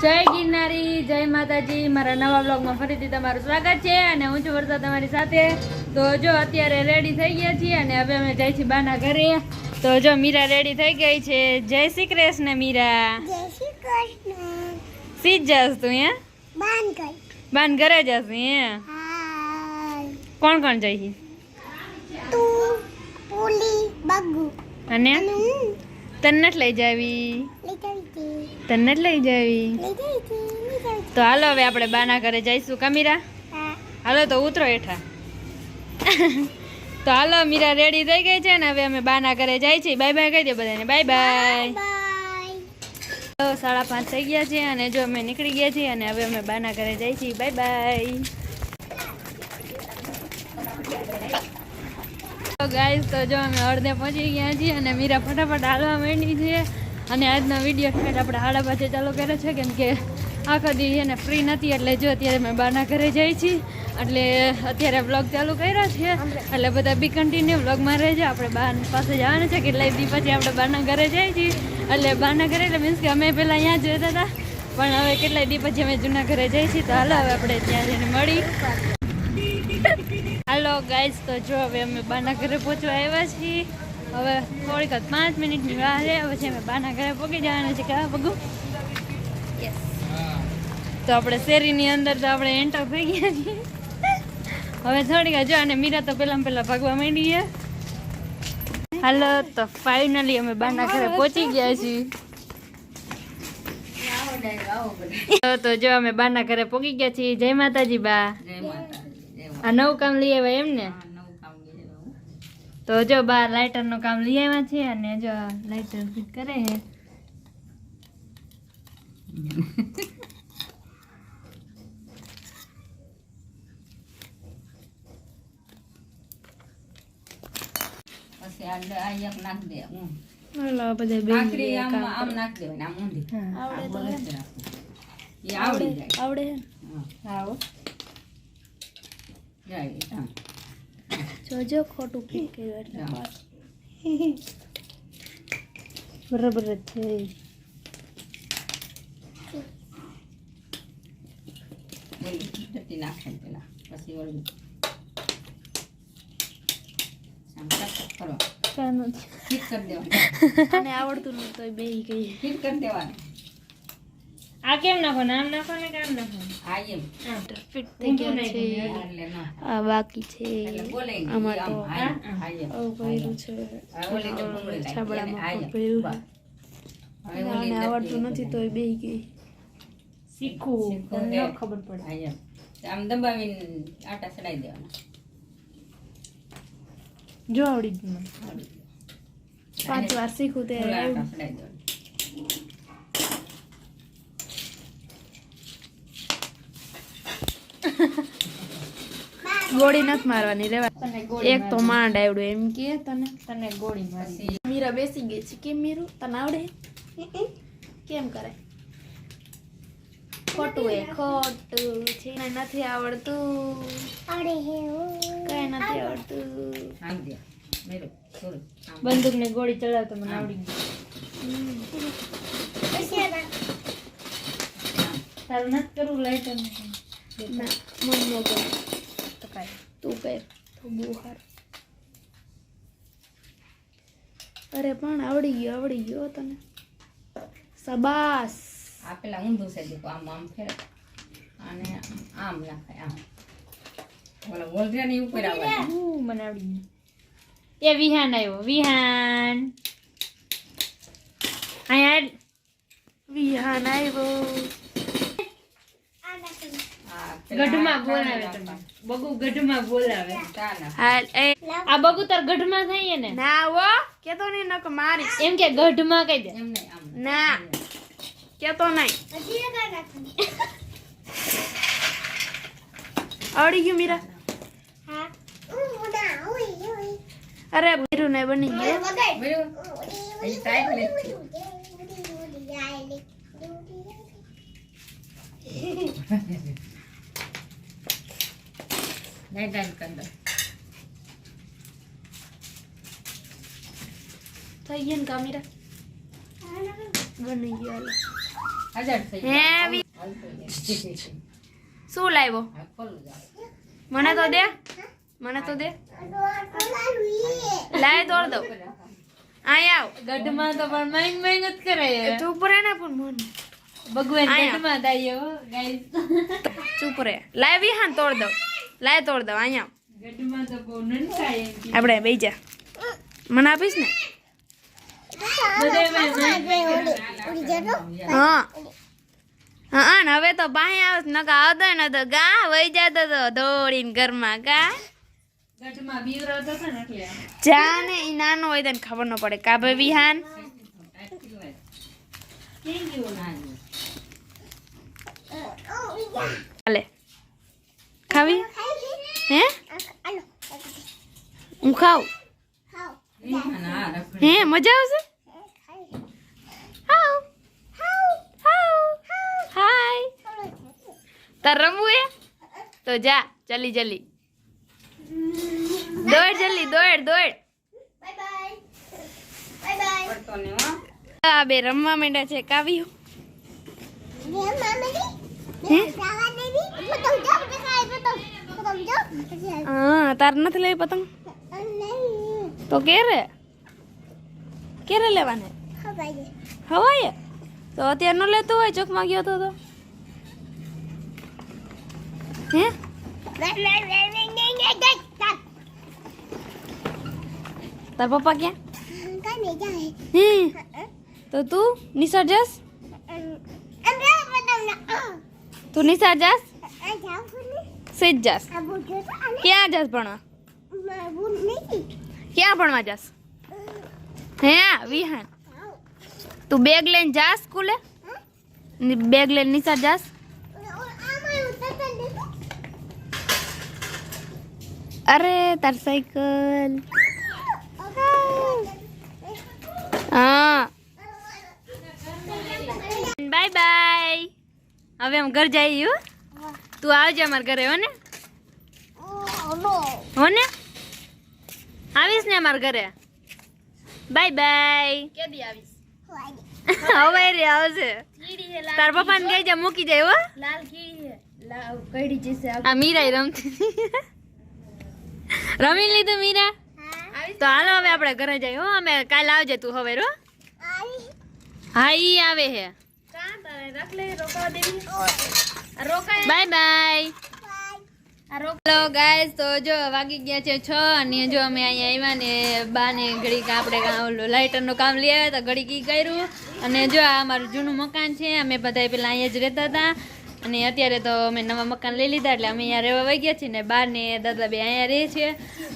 જય ગિરનારી, જય માતાજી। મારા નવા બ્લોગમાં ફરીથી તમારું સ્વાગત છે અને હું છું વર્ષા તમારી સાથે। તો જો અત્યારે રેડી થઈ ગયા છીએ અને હવે અમે જઈ છીએ બાના ઘરે। તો જો મીરા રેડી થઈ ગઈ છે। જય શ્રી કૃષ્ણ મીરા। જય શ્રી કૃષ્ણ। સીજ જાસ તું હે? બાન ઘરે જાસ હે? હાય। કોણ કોણ જઈ? તું, પુલી, બગ્ગુ અને હું તને નથી લઈ જાવી? લઈ જવી તને નથી લઈ જાવી? તો હાલો હવે આપણે બાના ઘરે જઈશું કા મીરા? હાલો તો ઉતરો હેઠા। તો હાલો મીરા રેડી થઈ ગઈ છે ને હવે અમે બાના ઘરે જાય છીએ। બાય બાય કહી દે બધાને, બાય બાય। બાય। તો 5:30 થઈ ગયા છે અને જો અમે નીકળી ગયા છીએ અને હવે અમે બાના ઘરે જાય છીએ। Bye bye. તો ગાઈસ તો જો અમે અડધે પહોંચી ગયા છીએ અને મીરા ફટાફટ હાલવા માંડી છે અને આજનો વિડીયો સ્ટાર્ટ આપણે 5:30 ચાલુ કર્યો છે કેમ કે આખો દી એને ફ્રી નથી એટલે જો અત્યારે અમે બાના ઘરે જઈએ છીએ એટલે અત્યારે વ્લોગ ચાલુ કર્યો છે એટલે બધા બી કન્ટિન્યુ વ્લોગમાં રહેજો। આપણે બાન પાસે જવાનું છે કેટલાય દી પછી આપણે બાના ઘરે જઈએ છીએ એટલે બાના ઘરે એટલે મીન્સ કે અમે પહેલાં અહીંયા જ રહેતા હતા પણ હવે કેટલાય દી પછી અમે જૂના ઘરે જઈએ છીએ। તો હાલો હવે આપણે ત્યાં જઈને મળી। હાલો ગાઈસ તો જો હવે અમે બાના ઘરે પહોંચવા આવ્યા છીએ। હવે થોડીક 5 મિનિટની રાહ છે પછી અમે બાના ઘરે પહોંચી જવાના છે કે પગું યસ। તો આપણે શેરીની અંદર તો આપણે એન્ટર થઈ ગયા છીએ। હવે થોડીક જો અને મીરા તો પહેલા ભાગવા માંડી છે। હાલો તો ફાઇનલી અમે બાના ઘરે પહોંચી ગયા છીએ। તો જો અમે બાના ઘરે પહોંચી ગયા છીએ। જય માતાજી બા। આ નવું કામ લઈ આવ્યા એમ ને? તો જો બા લાઇટર નું કામ લઈ આવ્યા છે અને જો લાઇટર ફિટ કરે છે। જોજો ખોટું ફિટ કર્યું એટલે બરાબર જ છે। અને આવડતું નતું તો બેહી ગઈ। આ કેમ નાખો ને આમ નાખો ને કામ નાખો ફિટ થઈ ગયા છે। આ બાકી છે આમાં તો આવું કર્યું છે છાબડામાં કર્યું અને આવડતું નથી તો બેહી ગઈ। શીખવું તમને ખબર પડે આમ દબાવીને આટા ચડાઈ દેવાના। જો આવડી ગયું 5 વાર શીખું તે આટા ચડાઈ દેવાના। ગોળી નથી મારવાની રેવા એક તો માંડ આવડ્યું એમ કે તને ગોળી મારી। મીરા બેસી ગઈ છે કેમ મીરું તને આવડે કેમ કરે? ખોટું એ ખોટું છે નથી આવડતું કઈ નથી આવડતું। બંદૂક ને ગોળી ચડાવતો મને આવડી ગયું। તારું નથી કરવું લાઈટર ના મન નો કર તો કાય તું કર તો બહુ સારું। અરે પણ આવડી ગયો તને શાબાશ। આ પેલા ઊંધું છે દેખો આમ આમ ફેર અને આમ નાખાય આમ ઓલા ગોલરિયાની ઉપર આવે મને આવડી ગયું। એ વિહાન આવ્યો વિહાન અહીંયા વિહાન આવ્યો। ગઢમાં બોલાવે તમે બગુ ગઢમાં બોલાવે હાલ એ આ બગુ તાર ગઢમાં થાય ને ના વો કેતો ની નક મારી એમ કે ગઢમાં કહી દે એમ નહીં આમ ના કેતો નહીં આવડી ગયું મીરા? અરે બીરું ને બની ગયું બરાબર એ ટાઈટ લે નહીં ટાઈટ કર દો થઈ ગયા ને કામીરા બની ગયા હાજર થઈ હે હાલતો જાય. શું લાવ્યો આ ખોલું જાવ. મને તો દે લાય તોડ દઉં આય આવ ગઢમાં તો પણ માંગ માંગ જ કરે ચૂપ રહે ને પણ મન ભગવાન આયા. ગઢમાં દાયો ગાઈસ ચૂપ રહે લાય વિહાન તોડ દઉં અહીંયા ગઢમાં તો બહુ નનકાય એમ કે. આપણે બેહી જા મને આપીશ ને બધાય માંગ માંગ ઉડી જતો હા હા ને હવે તો બાહે આવત નકા આવતો ને તો ગા વઈ જતો તો દોડીને ઘરમાં ગા ગઢમાં બીવરો તો છે ને એટલે જા ને ઈ નાનો હોય તને ખબર ન પડે કા ભાઈ વિહાન હાલે ખાવી હે આલો હું ખાઉં ખાઓ હે મજા આવશે હાઉ હાય તાર રમવું હે તો જા જલ્દી દોડ જલ્દી દોડ બાય બાય પડતો ને હો. આ બે રમવા માંડ્યા છે કાવ્યું ये मामा जी હે जावा नहीं पतंग जो दिखाई पतंग जो હા તાર નથી લઈ પતંગ नहीं તો કેરે લેવાને हवाई હવાય તો અત્યારે ન લેતો હોય ચોકમાં ગયો તો હે તાર પપ્પા ક્યાં कहाँ नहीं जाए હે તો તું નિશાળ જાસ अंदर पतंग ना તું નિશાળ જાસ जाओ बोले સેજ જાસ अब जो आने ક્યાં જાસ ભણવા मैं बोल नहीं ક્યાં ભણવા જાસ હે વિહાન તું બેગ લઈને જાસ સ્કૂલે બેગ લઈને નિશાળ જાસ और आमा उतर कर देखो અરે તાર સાયકલ હા બાય બાય હવે હું ઘર જઈ હો તું આવજે અમારા ઘરે હો ને હો ને આવીશ ને અમારા ઘરે બાય બાય કેદી આવીશ હવે રે આવશે તાર પપ્પા ને કહી જા મૂકી જાય હો લાલ કીડી હે કઈડી જશે આ મીરા રમતી રમી લીધું મીરા તો હાલો હવે આપણે ઘરે જઈએ હો અમે કાલ આવજે તું હવે રો હા ઈ આવે હે બાય બાય હેલો ગાઈસ તો જો વાગી ગયા છે 6 અને જો અમે અહીંયા આવ્યા ને બાને ઘડીક આપણે ઓલું લાઇટરનું કામ લઈ આવ્યા તો ઘડીક ઈ કર્યું અને જો આ અમારું જૂનું મકાન છે અમે બધા પેલા અહીંયા જ રહેતા હતા અને અત્યારે તો અમે નવા મકાન લઈ લીધા એટલે અમે અહીંયા રહેવા વહી ગયા છીએ ને બા ને દાદા બે અહીંયા રહે છે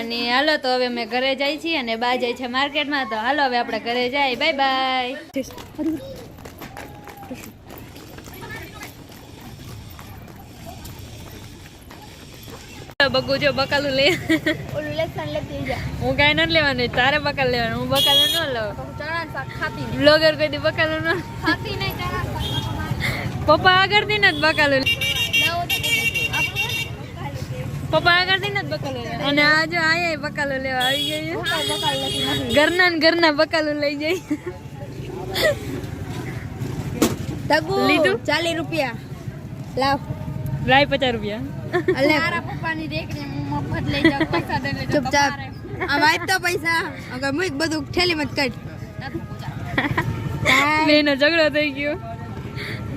અને હાલો તો હવે અમે ઘરે જાય છીએ અને બા જાય છે માર્કેટમાં તો હાલો હવે આપણે ઘરે જાય બાય બાય બગુ જો બકાલું લે ઓલું લેસન લેતી જા હું કાંઈ નથી લેવાનું તારે બકાલ લેવાનું હું બકાલું ન લઉં ચણા શાક ખાતી બ્લોગર કોઈ દી બકાલું ન ખાતી નહીં ચણા શાક પપ્પા આગળથી ને જ બકાલું પપ્પા આગળથી ને જ બકાલું લે અને આ જો આયા બકાલું લેવા આવી ગયું ઘરના ને ઘરના બકાલું લઈ જાય લીધું 40 રૂપિયા લાવ લાય 50 રૂપિયા અલે મારા પપ્પાની રેકડી હું મફત લઈ જાઉં પૈસા દે લે ચૂપચાપ આ વાઈટ તો પૈસા અગર મુક બધું થેલીમાં જ કાઢ બેનો ઝઘડો થઈ ગયો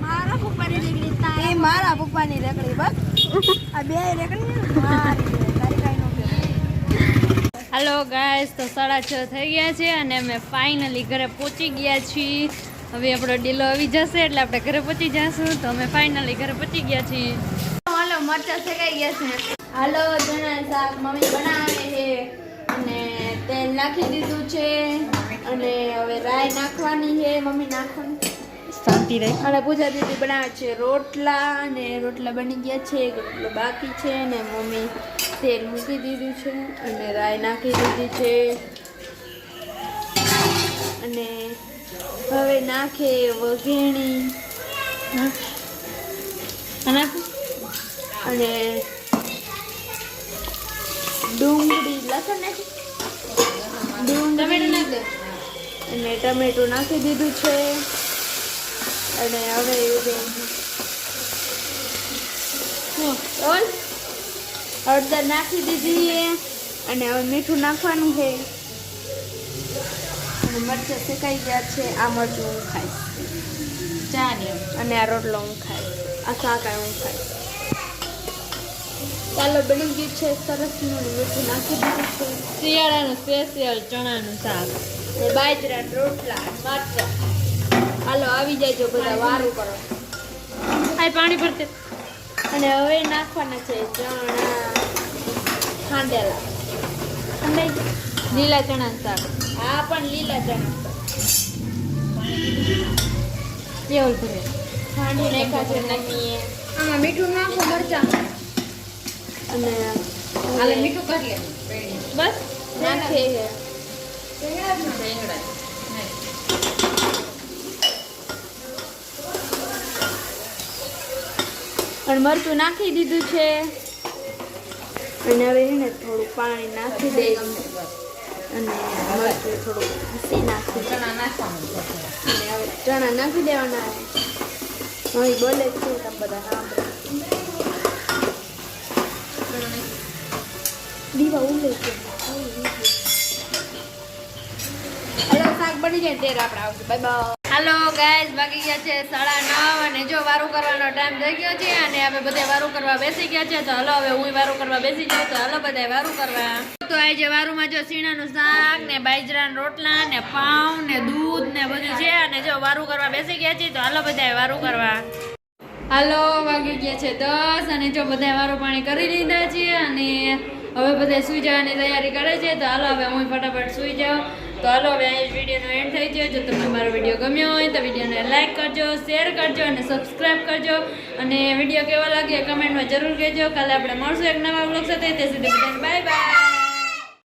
મારા પપ્પાની રેકડી એ મારા પપ્પાની રેકડી બસ આ બે રેકડી મારી તારી કાઈ નો હાલો ગાઈસ તો 6:30 થઈ ગયા છે અને અમે ફાઇનલી ઘરે પહોંચી ગયા છીએ હવે આપણો ડીલો આવી જશે એટલે આપણે ઘરે પહોંચી જશું તો અમે ફાઇનલી ઘરે પહોંચી ગયા છીએ હાલો મરચા શેકાઈ ગયા છે હાલો ચણા શાક મમ્મી બનાવે છે અને તેલ નાખી દીધું છે અને હવે રાઈ નાખવાની છે મમ્મી નાખવાની શાંતિ રહી અને પૂજા દીદી બનાવે છે રોટલા અને રોટલા બની ગયા છે રોટલો બાકી છે ને મમ્મી તેલ મૂકી દીધું છે અને રાઈ નાખી દીધી છે અને હવે નાખે વઘેણી અને ડુંગળી લસણ નાખી ડુંગળી અને ટમેટું નાખી દીધું છે અને હવે હળદર નાખી દીધી અને હવે મીઠું નાખવાનું છે અને મરચાં શેકાઈ ગયા છે. આ મરચું હું ખાઈશ ચા ને અને આ રોટલો હું ખાઈશ. આ શાક હું ખાઈશ. ચાલો બની ગયું છે સરસ મીઠું નાખી દીધું છે. શિયાળાનું સ્પેશિયલ ચણાનું શાક ને બાજરા રોટલા મરચાં. હાલો આવી જાય બધા વારું કરો. આ પાણી ભરતે અને હવે નાખવાના છે ચણા ખાંડેલા અને લીલા ચણાનું શાક આ પણ લીલા ચણા કેવલ ભરે ખાંડી નાખ્યા છે નમીએ. આમાં મીઠું નાખો મરચાં અને હાલે મીઠું કરી લે બસ નાખે છે રીંગણા અને મરચું નાખી દીધું છે અને હવે એને થોડું પાણી નાખી દે અને મરચું થોડું ઘસી નાખી ચણા નાખવાનું છે. અને હવે ચણા નાખી દેવાના. હવે બોલે છે તમે બધા સાંભળો. દીવા ઉલે છે. હલો શાક બની જાય ત્યારે આપણે આવશું. Bye bye. હાલો ગાઈઝ વાગી ગયા છે 9:30 અને જો વારું કરવાનો ટાઈમ થઈ ગયો છે અને હવે બધા વારું કરવા બેસી ગયા છે. તો હાલો હવે હું વારું કરવા બેસી જાઉં. તો હાલો બધા વારું કરવા. તો આજે વારુંમાં જો સીણાનું શાક ને બાજરાના રોટલા ને પાઉં ને દૂધ ને બધું છે અને જો વારું કરવા બેસી ગયા છે. તો હાલો બધા વારું કરવા. હાલો વાગી ગયા છે 10 અને જો બધા વારું પાણી કરી લીધા છે અને હવે બધા સુઈ જવાની તૈયારી કરે છે. તો હાલો હવે હું ફટાફટ સુઈ જાઉં. તો હાલો હવે અહીં વિડીયોનો એન્ડ થઈ ગયો. જો તમને મારો વિડીયો ગમ્યો હોય તો વિડીયોને લાઈક કરજો, શેર કરજો અને સબસ્ક્રાઈબ કરજો અને વિડીયો કેવો લાગે કમેન્ટમાં જરૂર કહેજો. કાલે આપણે મળશું એક નવા વ્લોગ સાથે. તે સુધી બધાને બાય બાય.